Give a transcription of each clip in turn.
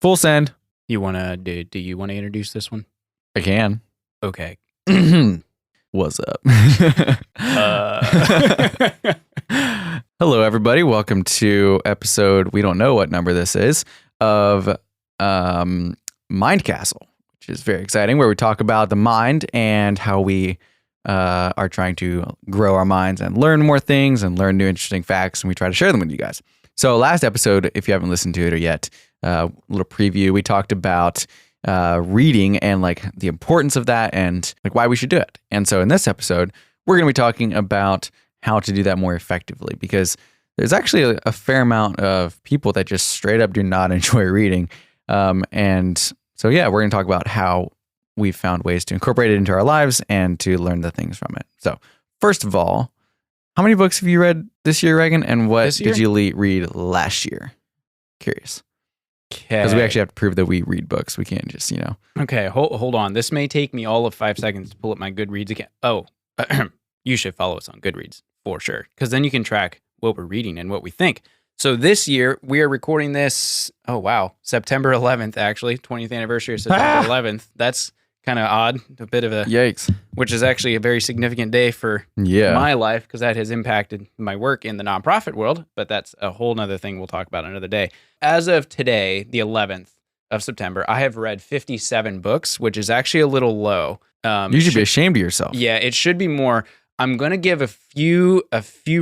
Full send. You wanna do you want to introduce this one? I can. Okay. What's up? Uh, Hello, everybody. Welcome to episode, we don't know what number this is, of Mind Castle, which is very exciting, where we talk about the mind and how we are trying to grow our minds and learn more things and learn new interesting facts, and we try to share them with you guys. So last episode, if you haven't listened to it yet, a little preview, we talked about reading and like the importance of that and like why we should do it. And so in this episode, we're going to be talking about how to do that more effectively, because there's actually a fair amount of people that just straight up do not enjoy reading. And so, yeah, we're going to talk about how we've found ways to incorporate it into our lives and to learn the things from it. So first of all, how many books have you read this year, Reagan? And what did you read last year? Curious. Because we actually have to prove that we read books. We can't just, Okay, hold on. This may take me all of 5 seconds to pull up my Goodreads again. Oh, you should follow us on Goodreads for sure, because then you can track what we're reading and what we think. So this year, we are recording this, September 11th, actually, 20th anniversary of September 11th. That's kind of odd, a bit of a... Yikes. Which is actually a very significant day for my life, because that has impacted my work in the nonprofit world, but that's a whole nother thing we'll talk about another day. As of today, the 11th of September, I have read 57 books, which is actually a little low. You should be ashamed of yourself. Yeah, it should be more. I'm going to give a few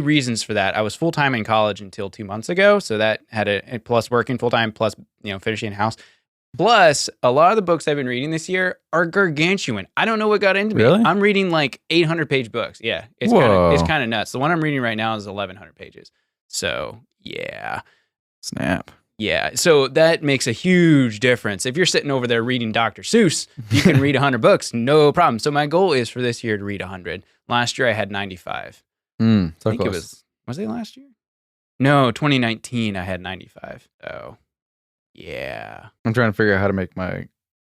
reasons for that. I was full-time in college until 2 months ago, so that had a plus working full-time, plus finishing house. Plus, a lot of the books I've been reading this year are gargantuan. I don't know what got into me. Really? I'm reading like 800-page books. Yeah, it's kind of nuts. The one I'm reading right now is 1,100 pages. So, yeah. Snap. Yeah, so that makes a huge difference. If you're sitting over there reading Dr. Seuss, you can read 100 books, no problem. So my goal is for this year to read 100. Last year I had 95. So I think close. Was it last year? No, 2019 I had 95. So, yeah. I'm trying to figure out how to make my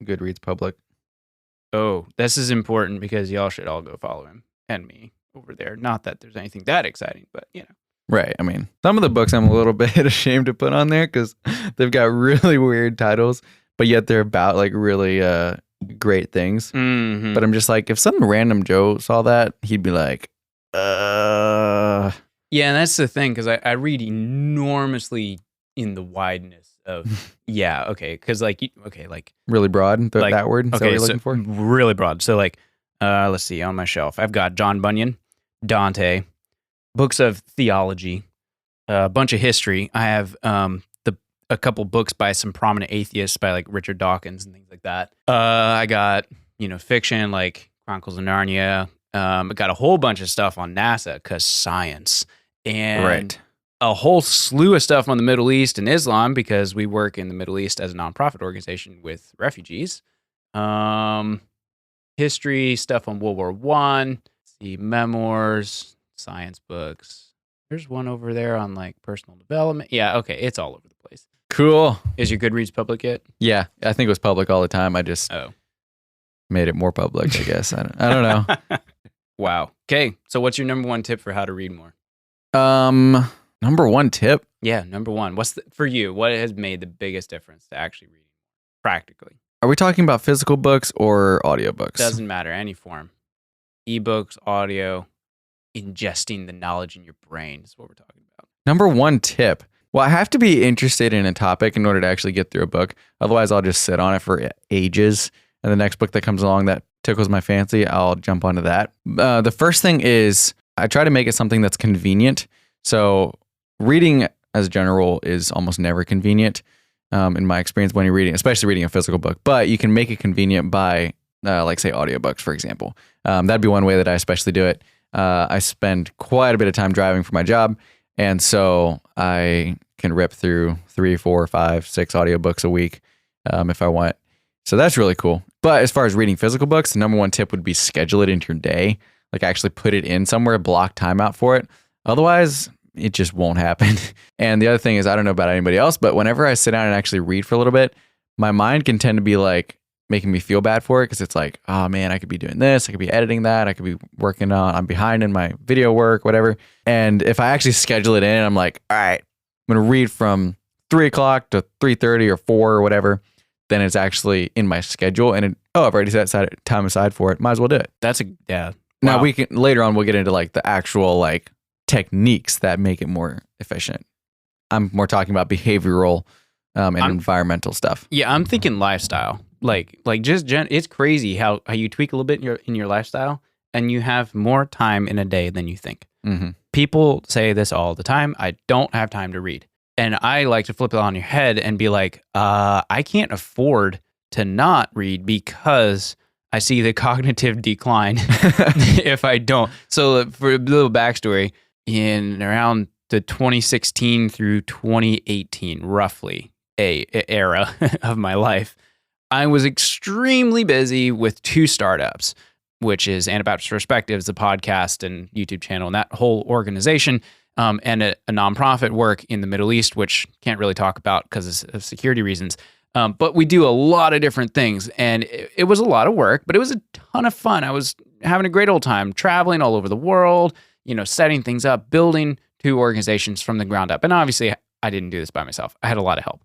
Goodreads public. Oh, this is important because y'all should all go follow him and me over there. Not that there's anything that exciting, but Right. I mean, some of the books I'm a little bit ashamed to put on there because they've got really weird titles, but yet they're about like really great things. Mm-hmm. But I'm just like, if some random Joe saw that, he'd be like, Yeah, and that's the thing, because I read enormously in the wideness of, because like really broad, that word? Is that what you're looking for? Really broad. So like, let's see, on my shelf, I've got John Bunyan, Dante, books of theology, a bunch of history. I have a couple books by some prominent atheists, by like Richard Dawkins and things like that. I got fiction like Chronicles of Narnia. I got a whole bunch of stuff on NASA because science, and a whole slew of stuff on the Middle East and Islam because we work in the Middle East as a nonprofit organization with refugees. History stuff on World War I. See, memoirs, science books. There's one over there on like personal development. Yeah, okay, it's all over the place. Cool. Is your Goodreads public yet? Yeah, I think it was public all the time. I just made it more public, I guess. I don't know. Wow. Okay, so what's your number one tip for how to read more? Number one tip? Yeah, number one. For you, what has made the biggest difference to actually reading practically? Are we talking about physical books or audiobooks? Doesn't matter, any form. Ebooks, audio, ingesting the knowledge in your brain is what we're talking about. Number one tip. Well, I have to be interested in a topic in order to actually get through a book. Otherwise, I'll just sit on it for ages. And the next book that comes along that tickles my fancy, I'll jump onto that. The first thing is I try to make it something that's convenient. So reading as a general is almost never convenient in my experience when you're reading, especially reading a physical book. But you can make it convenient by, like, say, audiobooks, for example. That'd be one way that I especially do it. I spend quite a bit of time driving for my job, and so I can rip through 3, 4, 5, 6 audiobooks a week if I want. So that's really cool. But as far as reading physical books, the number one tip would be schedule it into your day. Like actually put it in somewhere, block time out for it. Otherwise, it just won't happen. And the other thing is, I don't know about anybody else, but whenever I sit down and actually read for a little bit, my mind can tend to be like making me feel bad for it because it's like, oh man, I could be doing this, I could be editing that, I could be working on, I'm behind in my video work, whatever. And if I actually schedule it in, I'm like, all right, I'm going to read from 3 o'clock to 3:30 or 4 or whatever, then it's actually in my schedule. And I've already set time aside for it. Might as well do it. Yeah. Now Wow. we can later on we'll get into like the actual like techniques that make it more efficient. I'm more talking about behavioral and environmental stuff. Yeah, I'm thinking lifestyle. Like just it's crazy how you tweak a little bit in your lifestyle and you have more time in a day than you think. Mm-hmm. People say this all the time. I don't have time to read. And I like to flip it on your head and be like, I can't afford to not read because I see the cognitive decline if I don't. So for a little backstory, in around the 2016 through 2018, roughly a era of my life, I was extremely busy with 2 startups, which is Anabaptist Perspectives, the podcast and YouTube channel, and that whole organization, and a nonprofit work in the Middle East, which can't really talk about because of security reasons. But we do a lot of different things, and it was a lot of work, but it was a ton of fun. I was having a great old time traveling all over the world, setting things up, building 2 organizations from the ground up. And obviously, I didn't do this by myself. I had a lot of help.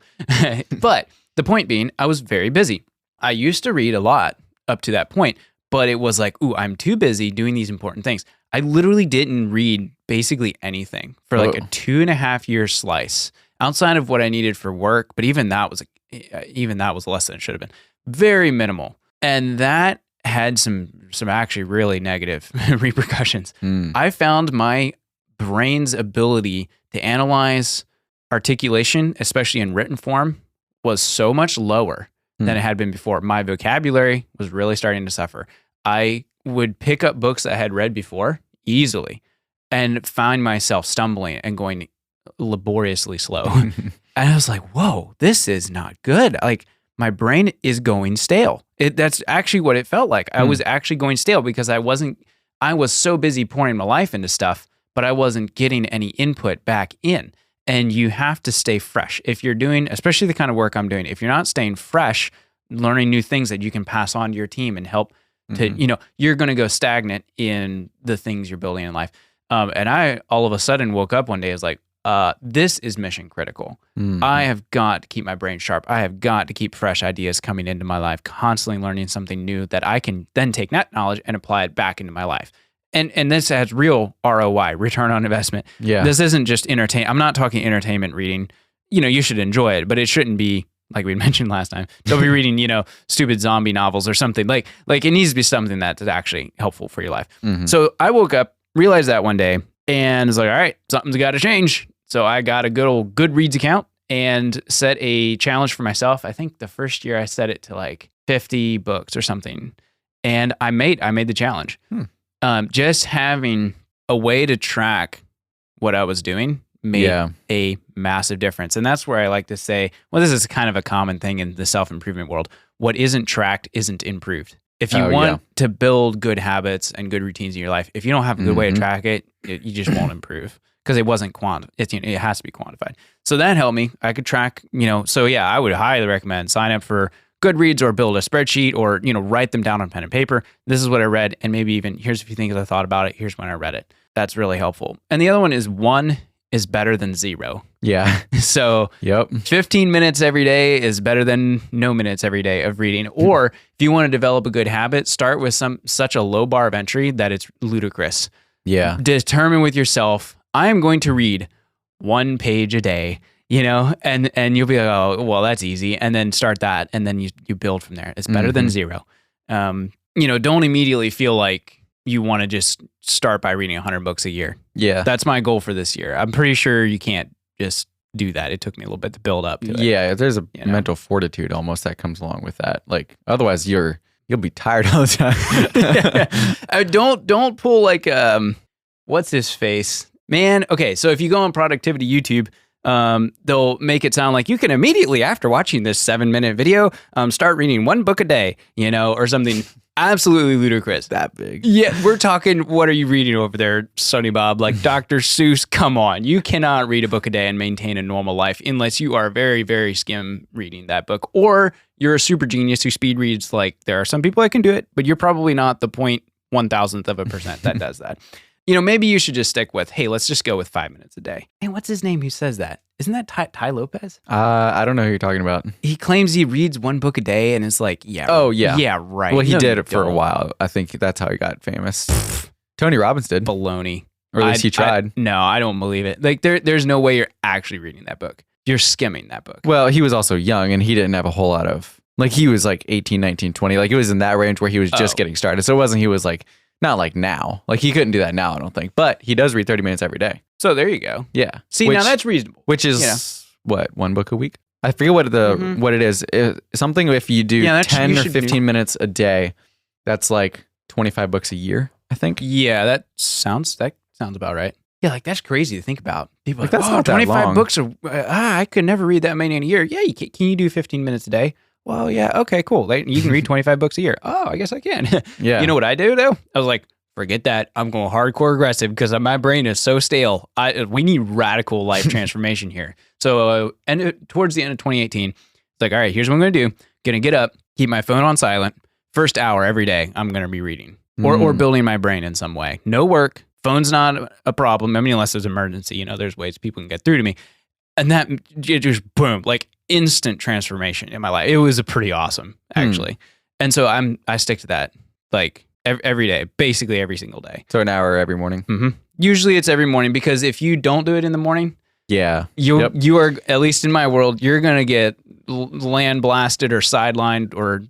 But the point being, I was very busy. I used to read a lot up to that point, but it was like, ooh, I'm too busy doing these important things. I literally didn't read basically anything for like a 2.5-year slice outside of what I needed for work. But even that was less than it should have been. Very minimal. And that had some actually really negative repercussions. I found my brain's ability to analyze articulation, especially in written form, was so much lower than it had been before. My vocabulary was really starting to suffer. I would pick up books that I had read before easily and find myself stumbling and going laboriously slow. And I was like, whoa, this is not good. Like, my brain is going stale. That's actually what it felt like. I was actually going stale because I was so busy pouring my life into stuff, but I wasn't getting any input back in. And you have to stay fresh. If you're doing, especially the kind of work I'm doing, if you're not staying fresh, learning new things that you can pass on to your team and help to, you're going to go stagnant in the things you're building in life. And I all of a sudden woke up one day, I was like, this is mission critical. I have got to keep my brain sharp. I have got to keep fresh ideas coming into my life, constantly learning something new that I can then take that knowledge and apply it back into my life. And this has real ROI, return on investment. Yeah. This isn't just I'm not talking entertainment reading. You should enjoy it, but it shouldn't be, like we mentioned last time, don't be reading, stupid zombie novels or something. Like it needs to be something that's actually helpful for your life. So I woke up, realized that one day, and was like, all right, something's got to change. So I got a good old Goodreads account and set a challenge for myself. I think the first year I set it to like 50 books or something. And I made the challenge. Just having a way to track what I was doing made a massive difference. And that's where I like to say, well, this is kind of a common thing in the self-improvement world. What isn't tracked isn't improved. If you want to build good habits and good routines in your life, if you don't have a good way to track it, you just won't improve because it wasn't it has to be quantified. So that helped me. I could track, so yeah, I would highly recommend sign up for Goodreads or build a spreadsheet or, write them down on pen and paper. This is what I read. And maybe even here's a few things I thought about it. Here's when I read it. That's really helpful. And the other one is 1 is better than 0. Yeah. So 15 minutes every day is better than no minutes every day of reading. Or if you want to develop a good habit, start with such a low bar of entry that it's ludicrous. Yeah. Determine with yourself, I am going to read 1 page a day, and you'll be like, oh, well, that's easy. And then start that. And then you build from there. It's better than 0. Don't immediately feel like you want to just start by reading 100 books a year. Yeah. That's my goal for this year. I'm pretty sure you can't just do that. It took me a little bit to build up to it. Yeah, there's a mental fortitude almost that comes along with that. Like, otherwise you'll be tired all the time. Don't pull like, what's his face? Man, okay, so if you go on productivity YouTube, they'll make it sound like you can immediately, after watching this 7-minute video, start reading 1 book a day, or something absolutely ludicrous. That big. Yeah, we're talking, what are you reading over there, Sonny Bob? Like Dr. Seuss, come on. You cannot read a book a day and maintain a normal life unless you are very, very skim reading that book. Or you're a super genius who speed reads. Like, there are some people that can do it, but you're probably not the 0.1000% that does that. maybe you should just stick with, hey, let's just go with 5 minutes a day. And what's his name who says that? Isn't that Ty Lopez? I don't know who you're talking about. He claims he reads one book a day and it's like, yeah. Oh, yeah. Yeah, right. Well, he No, did you it for a don't. while. I think that's how he got famous. Tony Robbins did. Baloney. Or at least he tried. No, I don't believe it. Like there's no way you're actually reading that book. You're skimming that book. Well, he was also young and he didn't have a whole lot of, like he was like 18, 19, 20. Like it was in that range where he was just getting started. So it wasn't, he was like, not like now. Like he couldn't do that now, I don't think. But he does read 30 minutes every day. So there you go. Yeah. See, now that's reasonable. Which is, what, one book a week? I forget what it is. Something if you do 10 or 15 minutes a day, that's like 25 books a year, I think. Yeah, that sounds about right. Yeah, like that's crazy to think about. People like, are that's not that 25 long. books. I could never read that many in a year. Yeah, can you do 15 minutes a day? Well, yeah, okay, cool. Like, you can read 25 books a year. Oh, I guess I can. Yeah. You know what I do though? I was like, forget that. I'm going hardcore aggressive because my brain is so stale. We need radical life transformation here. So, towards the end of 2018, it's like, all right, here's what I'm going to do. Going to get up, keep my phone on silent. First hour every day, I'm going to be reading or building my brain in some way. No work. Phone's not a problem. I mean, unless there's an emergency, there's ways people can get through to me. And that it just boom, like instant transformation in my life. It was pretty awesome, actually. And so I stick to that like every day, basically every single day. So an hour every morning. Mm-hmm. Usually it's every morning because if you don't do it in the morning, you are, at least in my world, you're going to get land blasted or sidelined or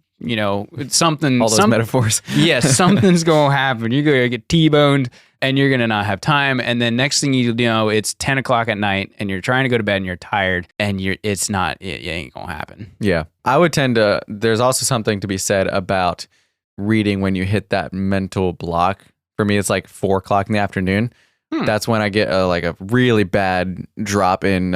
something. All those metaphors. Yes, something's going to happen. You're going to get T-boned and you're going to not have time. And then next thing you know, it's 10 o'clock at night and you're trying to go to bed and you're tired and it ain't going to happen. Yeah. I would tend to, there's also something to be said about reading when you hit that mental block. For me, it's like 4 o'clock in the afternoon. That's when I get a really bad drop in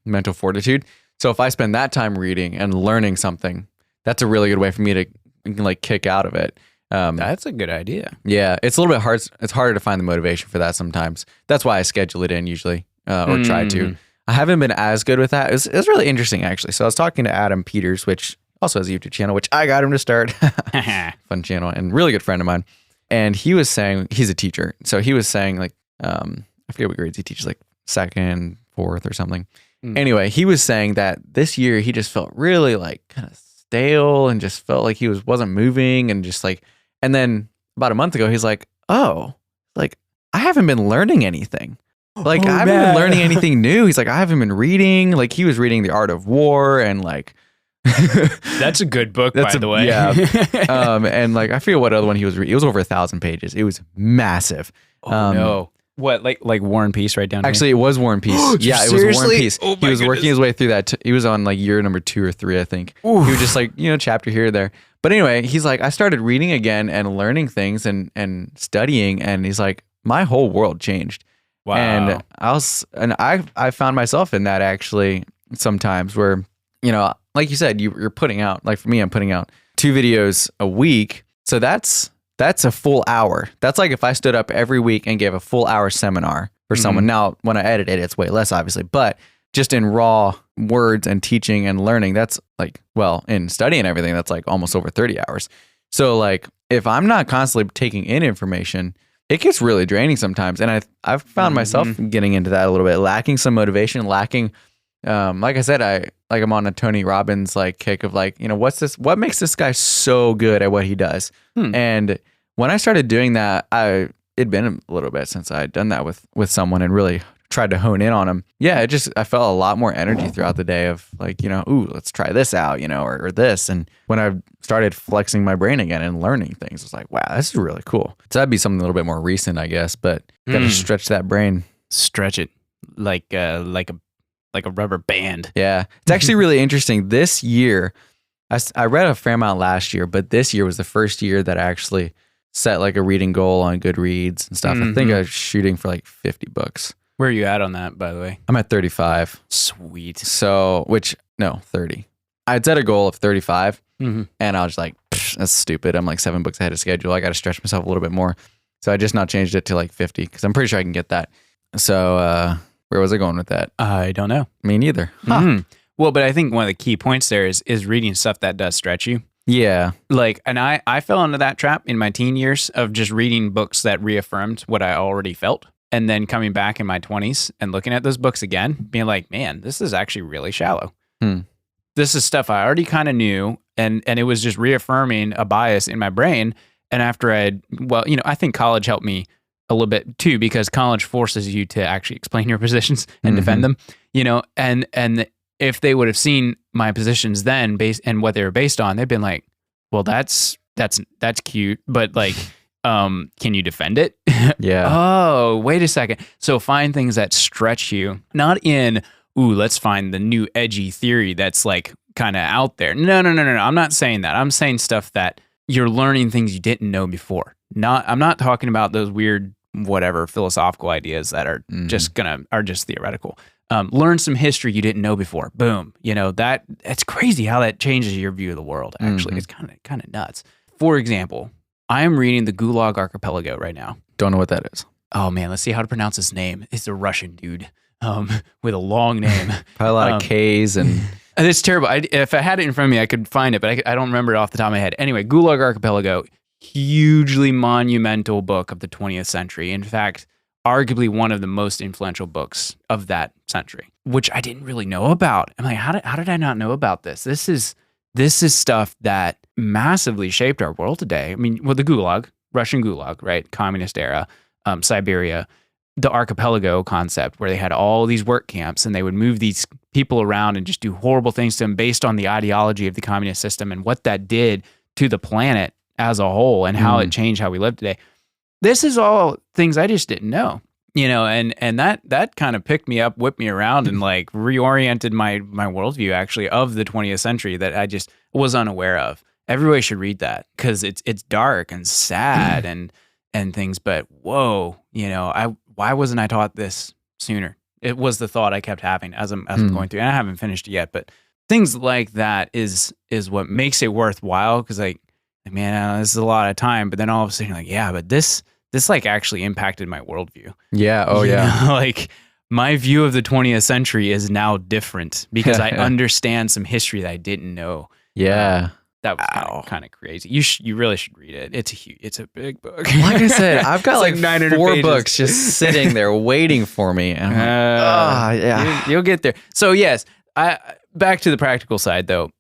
mental fortitude. So if I spend that time reading and learning something, that's a really good way for me to like kick out of it. That's a good idea. Yeah, it's a little bit hard. It's harder to find the motivation for that sometimes. That's why I schedule it in usually, or try to. I haven't been as good with that. It was really interesting actually. So I was talking to Adam Peters, which also has a YouTube channel, which I got him to start. Fun channel and really good friend of mine. And he was saying, he's a teacher. So he was saying like, I forget what grades he teaches, like 2nd, 4th or something. Anyway, he was saying that this year he just felt really like kind of stale and just felt like he wasn't moving and just like, and then about a month ago, he's like, oh, like I haven't been learning anything. Like I haven't been learning anything new. He's like, I haven't been reading. Like he was reading The Art of War and like, that's a good book, by the way. Yeah. And like, I forget what other one he was reading. It was over 1,000 pages. It was massive. No. What, like War and Peace right down Actually, here? it was War and Peace. Yeah, it was War and Peace. Oh, he was working his way through that. He was on like year number 2 or 3, I think. Oof. He was just like, chapter here or there. But anyway, he's like, I started reading again and learning things and studying. And he's like, my whole world changed. Wow. And I found myself in that actually sometimes where, like you said, you're putting out, like for me, I'm putting out 2 videos a week. So that's a full hour. That's like if I stood up every week and gave a full hour seminar for someone. Now, when I edit it, it's way less, obviously. But just in raw words and teaching and learning, that's like, well, in studying everything, that's like almost over 30 hours. So like, if I'm not constantly taking in information, it gets really draining sometimes. And I've found myself getting into that a little bit, lacking some motivation, lacking, like I said, I'm on a Tony Robbins like kick of like, what makes this guy so good at what he does? And when I started doing that, it'd been a little bit since I had done that with someone and really tried to hone in on him. Yeah, I felt a lot more energy throughout the day of like, ooh, let's try this out, or this. And when I started flexing my brain again and learning things, it's like, wow, this is really cool. So that'd be something a little bit more recent, I guess, but gotta stretch that brain. Stretch it like a rubber band. Yeah. It's actually really interesting. This year, I read a fair amount last year, but this year was the first year that I actually set like a reading goal on Goodreads and stuff. I think I was shooting for like 50 books. Where are you at on that, by the way? I'm at 35. Sweet. So, 30. I'd set a goal of 35 and I was like, that's stupid. I'm like 7 books ahead of schedule. I got to stretch myself a little bit more. So I just now changed it to like 50 because I'm pretty sure I can get that. So, where was I going with that? I don't know. Me neither. Well, but I think one of the key points there is reading stuff that does stretch you. Yeah. Like, and I fell into that trap in my teen years of just reading books that reaffirmed what I already felt. And then coming back in my 20s and looking at those books again, being like, man, this is actually really shallow. This is stuff I already kind of knew. And it was just reaffirming a bias in my brain. And after I think college helped me a little bit too, because college forces you to actually explain your positions and defend them, and if they would have seen my positions then and what they were based on, they'd been like, well, that's cute, but like, can you defend it? Yeah. Oh, wait a second. So find things that stretch you, not in, let's find the new edgy theory that's like kind of out there. No. I'm not saying that. I'm saying stuff that you're learning things you didn't know before. I'm not talking about those weird, whatever philosophical ideas that are just theoretical. Learn some history you didn't know before. Boom. It's crazy how that changes your view of the world. Actually, it's kind of nuts. For example, I am reading the Gulag Archipelago right now. Don't know what that is. Oh man, let's see how to pronounce his name. It's a Russian dude with a long name. Probably a lot of K's and it's terrible. If I had it in front of me, I could find it, but I don't remember it off the top of my head. Anyway, Gulag Archipelago, hugely monumental book of the 20th century. In fact, arguably one of the most influential books of that century, which I didn't really know about. I'm like, how did I not know about this? This is stuff that massively shaped our world today. I mean, the Gulag, Russian Gulag, right? Communist era, Siberia, the archipelago concept where they had all these work camps and they would move these people around and just do horrible things to them based on the ideology of the communist system and what that did to the planet as a whole and how it changed how we live today. This is all things I just didn't know, and that kind of picked me up, whipped me around, and like reoriented my worldview actually of the 20th century that I just was unaware of. Everybody should read that because it's dark and sad and things. But whoa, why wasn't I taught this sooner? It was the thought I kept having as I'm going through, and I haven't finished it yet. But things like that is what makes it worthwhile because like man, this is a lot of time. But then all of a sudden you're like, yeah, but this like actually impacted my worldview. Yeah. Oh yeah. Like my view of the 20th century is now different because I understand some history that I didn't know. Yeah. That was kind of crazy. You really should read it. It's a big book. Like I said, I've got like 900 4 pages. books just sitting there waiting for me. And I'm like, yeah. You'll get there. So yes, back to the practical side though,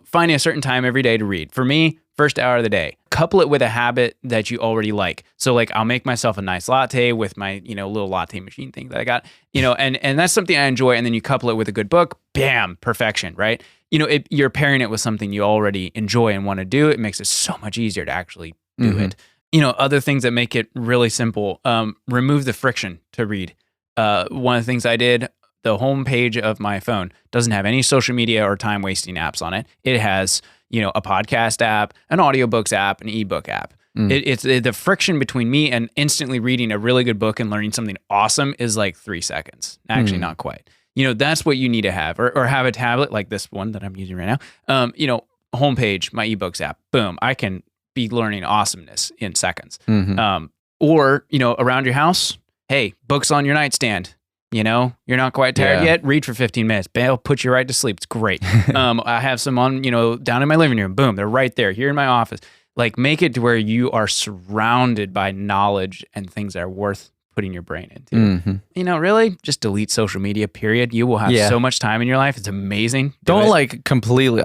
finding a certain time every day to read. For me, first hour of the day, couple it with a habit that you already like. So like I'll make myself a nice latte with my, little latte machine thing that I got, and that's something I enjoy. And then you couple it with a good book, bam, perfection, right? You're pairing it with something you already enjoy and want to do. It makes it so much easier to actually do it. Other things that make it really simple, remove the friction to read. One of the things I did, the home page of my phone doesn't have any social media or time wasting apps on it. It has, a podcast app, an audiobooks app, an ebook app. It's the friction between me and instantly reading a really good book and learning something awesome is like 3 seconds. Actually, not quite. That's what you need to have, or have a tablet like this one that I'm using right now. Homepage, my ebooks app, boom, I can be learning awesomeness in seconds. Or, around your house, hey, books on your nightstand. You're not quite tired yet. Read for 15 minutes. It'll put you right to sleep. It's great. I have some on, down in my living room. Boom, they're right there. Here in my office. Like, make it to where you are surrounded by knowledge and things that are worth putting your brain into. Really, just delete social media. Period. You will have so much time in your life. It's amazing. Don't completely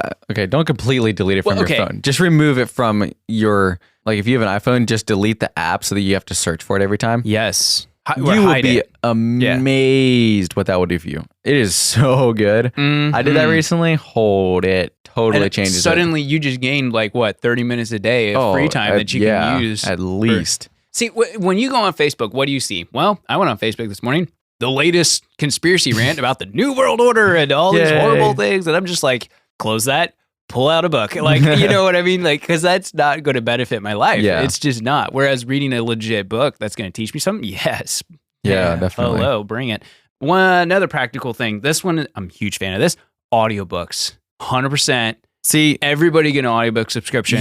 delete it from your phone. Just remove it from your, like, if you have an iPhone, just delete the app so that you have to search for it every time. Yes. You will be amazed what that will do for you. It is so good. I did that recently. Hold it. Totally changes suddenly you just gained 30 minutes a day of free time that you can use. At least. See, when you go on Facebook, what do you see? Well, I went on Facebook this morning. The latest conspiracy rant about the New World Order and all these horrible things. And I'm just like, close that. Pull out a book. Like, you know what I mean? Like, because that's not going to benefit my life. Yeah. It's just not. Whereas reading a legit book that's going to teach me something, yes. Yeah, definitely. Hello, bring it. Another practical thing. This one, I'm a huge fan of this. Audiobooks. 100%. See, everybody get an audiobook subscription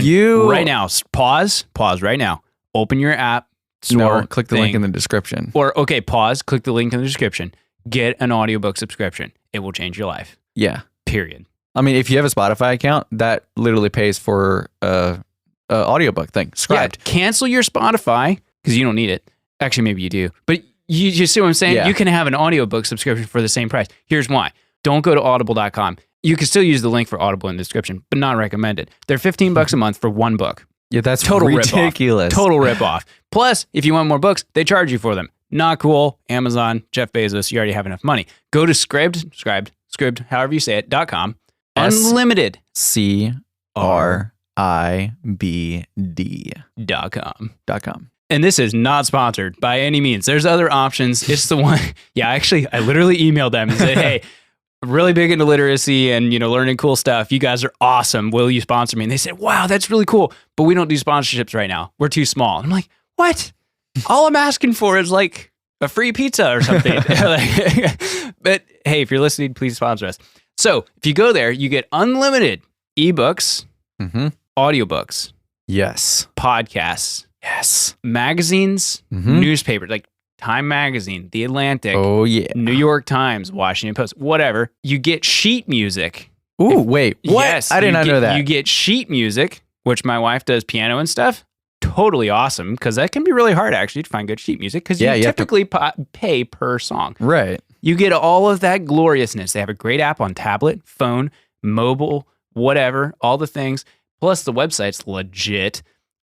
right now. Pause right now. Open your app. Click the link in the description. Or, pause, click the link in the description. Get an audiobook subscription. It will change your life. Yeah. Period. I mean, if you have a Spotify account, that literally pays for a audiobook thing. Scribed. Yeah, cancel your Spotify because you don't need it. Actually, maybe you do. But you see what I'm saying? Yeah. You can have an audiobook subscription for the same price. Here's why. Don't go to audible.com. You can still use the link for Audible in the description, but not recommended. They're $15 a month for one book. Yeah, that's Total ridiculous. Total ripoff. Plus, if you want more books, they charge you for them. Not cool. Amazon, Jeff Bezos, you already have enough money. Go to Scribd, however you say it, .com. Unlimited. CRIBD.com. And this is not sponsored by any means. There's other options. It's the one. Yeah, actually, I literally emailed them and said, hey, I'm really big into literacy and, learning cool stuff. You guys are awesome. Will you sponsor me? And they said, wow, that's really cool. But we don't do sponsorships right now. We're too small. And I'm like, what? All I'm asking for is like a free pizza or something. But hey, if you're listening, please sponsor us. So if you go there, you get unlimited ebooks, audiobooks, Yes. podcasts, Yes. magazines, newspapers, like Time Magazine, The Atlantic, Oh, yeah. New York Times, Washington Post, whatever. You get sheet music. Ooh, wait. What? Yes, I did not know that. You get sheet music, which my wife does piano and stuff. Totally awesome, because that can be really hard actually to find good sheet music because you typically pay per song. Right. You get all of that gloriousness. They have a great app on tablet, phone, mobile, whatever, all the things. Plus the website's legit.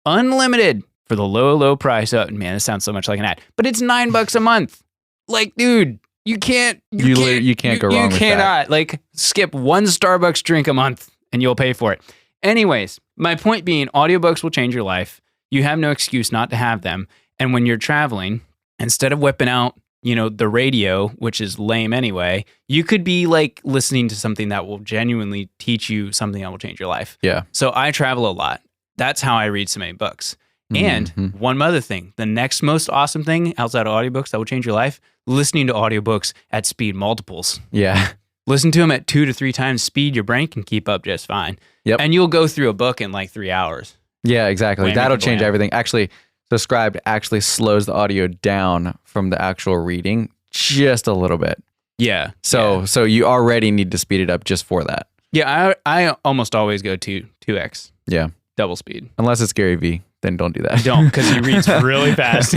Unlimited for the low, low price. Oh, man, this sounds so much like an ad. But it's $9 a month. Like, dude, you can't go wrong with that. You cannot. Like, skip one Starbucks drink a month and you'll pay for it. Anyways, my point being, audiobooks will change your life. You have no excuse not to have them. And when you're traveling, instead of whipping out, the radio, which is lame anyway, you could be like listening to something that will genuinely teach you something that will change your life. Yeah. So I travel a lot. That's how I read so many books. And one other thing, the next most awesome thing outside of audiobooks that will change your life, listening to audiobooks at speed multiples. Yeah. Listen to them at 2 to 3 times speed. Your brain can keep up just fine. Yep. And you'll go through a book in like 3 hours. Yeah, exactly. Blam, That'll blam. change everything. Actually, so Scribed actually slows the audio down from the actual reading just a little bit. Yeah. So you already need to speed it up just for that. Yeah, I almost always go to 2x. Yeah. Double speed. Unless it's Gary V, then don't do that. Don't, because he reads really fast.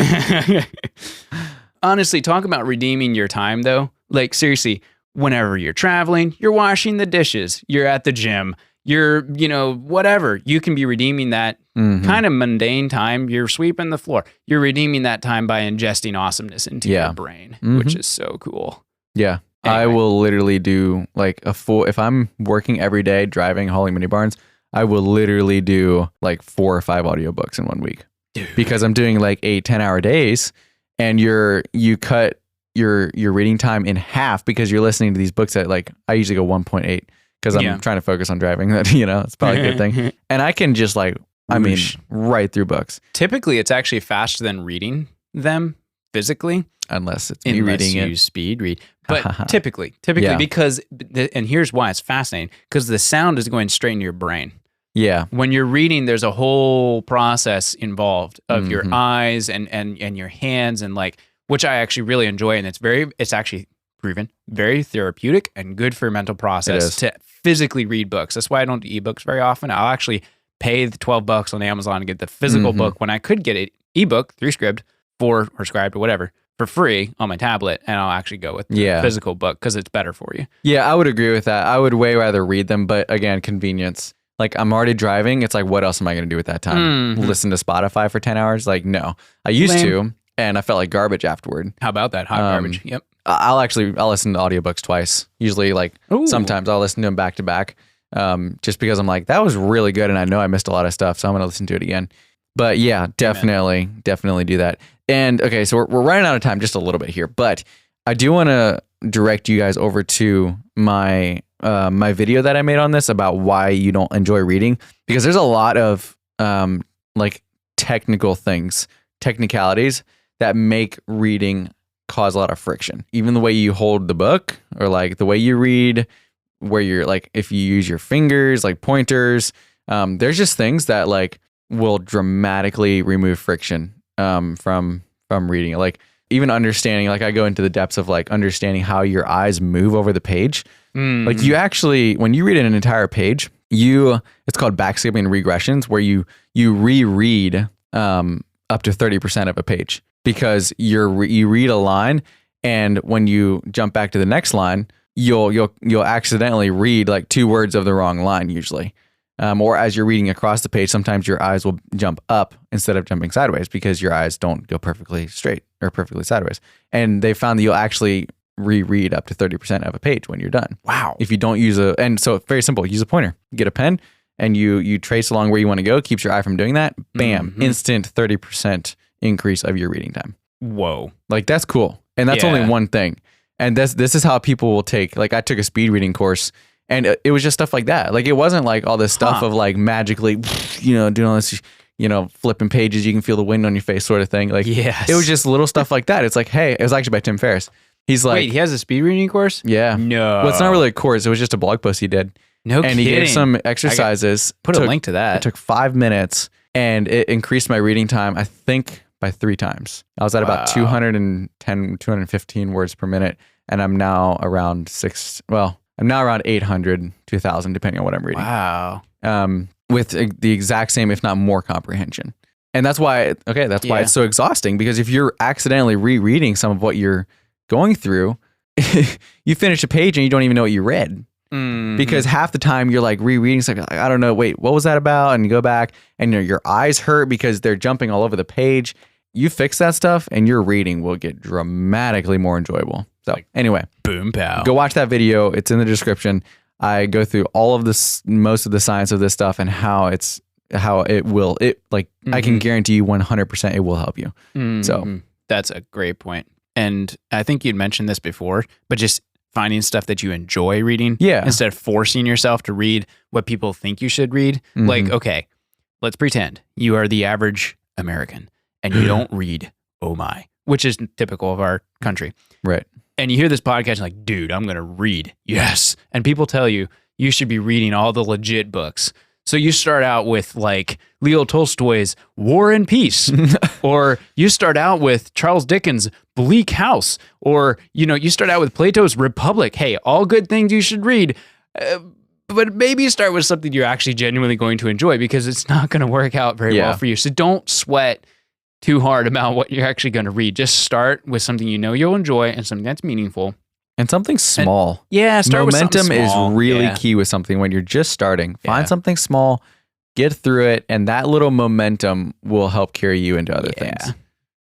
Honestly, talk about redeeming your time, though. Like, seriously, whenever you're traveling, you're washing the dishes, you're at the gym, you're, whatever. You can be redeeming that kind of mundane time. You're sweeping the floor. You're redeeming that time by ingesting awesomeness into your brain, which is so cool. Yeah. Anyway. I will literally do like if I'm working every day, driving, hauling mini barns, I will literally do like 4 or 5 audiobooks in 1 week. Dude. Because I'm doing like 8-10 hour days and you cut your reading time in half because you're listening to these books that like I usually go 1.8 because I'm trying to focus on driving. That it's probably a good thing. And I can just like right through books. Typically, it's actually faster than reading them physically. Unless it's me reading you it. speed read. But typically, because, and here's why it's fascinating, because the sound is going straight into your brain. Yeah. When you're reading, there's a whole process involved of your eyes and your hands and like, which I actually really enjoy. And it's actually proven very therapeutic and good for your mental process to physically read books. That's why I don't do ebooks very often. I'll actually pay the $12 on Amazon to get the physical book when I could get an ebook through Scribd or Scribd or whatever for free on my tablet, and I'll actually go with the physical book because it's better for you. Yeah, I would agree with that. I would way rather read them, but again, convenience. Like I'm already driving. It's like, what else am I going to do with that time? Listen to Spotify for 10 hours? Like, no. I used to, and I felt like garbage afterward. How about that? Hot garbage. Yep. I'll listen to audiobooks twice. Usually sometimes I'll listen to them back to back. Just because I'm like, that was really good. And I know I missed a lot of stuff. So I'm going to listen to it again. But yeah, definitely do that. And okay, so we're running out of time just a little bit here, but I do want to direct you guys over to my my video that I made on this about why you don't enjoy reading, because there's a lot of like technicalities that make reading cause a lot of friction. Even the way you hold the book or like the way you read, where you're like, if you use your fingers, like pointers, there's just things that like will dramatically remove friction from reading it. Like even understanding, like I go into the depths of like understanding how your eyes move over the page. Like you actually, when you read an entire page, it's called backskipping regressions, where you reread up to 30% of a page, because you read a line, and when you jump back to the next line, you'll accidentally read like 2 words of the wrong line usually. Or as you're reading across the page, sometimes your eyes will jump up instead of jumping sideways, because your eyes don't go perfectly straight or perfectly sideways. And they found that you'll actually reread up to 30% of a page when you're done. Wow. If you don't use and so very simple, use a pointer, get a pen, and you trace along where you want to go, keeps your eye from doing that. Bam, instant 30% increase of your reading time. Whoa. Like that's cool. And that's only one thing. And this is how people will take, like I took a speed reading course, and it was just stuff like that. Like it wasn't like all this stuff of like magically, doing all this, flipping pages, you can feel the wind on your face sort of thing. Like it was just little stuff like that. It's like, hey, it was actually by Tim Ferriss. He's like, wait, he has a speed reading course? Yeah. No. Well, it's not really a course. It was just a blog post he did. No kidding. And he gave some exercises. Put a link to that. It took 5 minutes, and it increased my reading time, I think, by 3 times. I was at about 210, 215 words per minute, and I'm now around 800 to 1,000, depending on what I'm reading. Wow. With the exact same, if not more, comprehension. And that's why it's so exhausting, because if you're accidentally rereading some of what you're going through, you finish a page and you don't even know what you read. Because half the time you're like rereading something, like, I don't know, wait, what was that about? And you go back and your eyes hurt because they're jumping all over the page. You fix that stuff and your reading will get dramatically more enjoyable. So anyway, boom pow. Go watch that video. It's in the description. I go through all of this, most of the science of this stuff, and how I can guarantee you 100% it will help you. So that's a great point. And I think you'd mentioned this before, but just finding stuff that you enjoy reading instead of forcing yourself to read what people think you should read. Like, okay, let's pretend you are the average American and you don't read Oh My, which is typical of our country. Right. And you hear this podcast, like, dude, I'm going to read. Yes. And people tell you should be reading all the legit books. So you start out with like Leo Tolstoy's War and Peace, or you start out with Charles Dickens' Bleak House, or, you start out with Plato's Republic. Hey, all good things you should read. But maybe start with something you're actually genuinely going to enjoy, because it's not going to work out very well for you. So don't sweat too hard about what you're actually going to read. Just start with something you'll enjoy and something that's meaningful. And something small. Start with something small. Momentum is really key with something when you're just starting. Find something small, get through it, and that little momentum will help carry you into other things.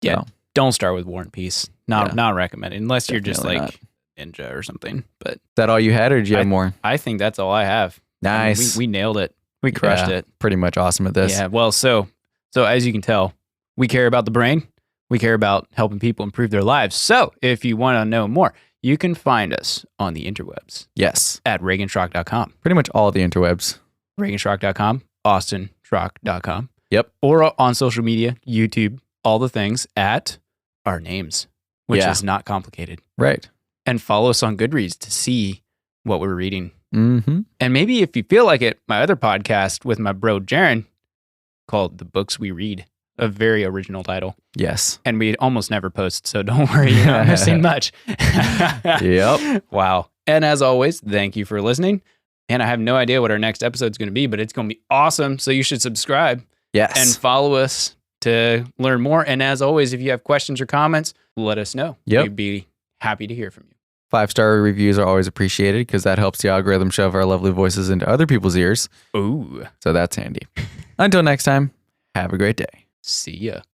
Yeah. So, don't start with War and Peace. Not recommended, unless you're just like not. ninja or something. But is that all you had, or did you have more? I think that's all I have. Nice. I mean, we nailed it. We crushed it. Pretty much awesome at this. Yeah. Well, so as you can tell, we care about the brain. We care about helping people improve their lives. So if you want to know more, you can find us on the interwebs. Yes. At ReaganSchrock.com. Pretty much all the interwebs. ReaganSchrock.com, AustinSchrock.com. Yep. Or on social media, YouTube, all the things at our names, which is not complicated. Right. And follow us on Goodreads to see what we're reading. Mm-hmm. And maybe if you feel like it, my other podcast with my bro Jaron called The Books We Read. A very original title. Yes. And we almost never post, so don't worry, you're not missing much. Yep. Wow. And as always, thank you for listening. And I have no idea what our next episode is going to be, but it's going to be awesome. So you should subscribe. Yes. And follow us to learn more. And as always, if you have questions or comments, let us know. Yep. We'd be happy to hear from you. 5-star reviews are always appreciated, because that helps the algorithm shove our lovely voices into other people's ears. Ooh. So that's handy. Until next time, have a great day. See ya.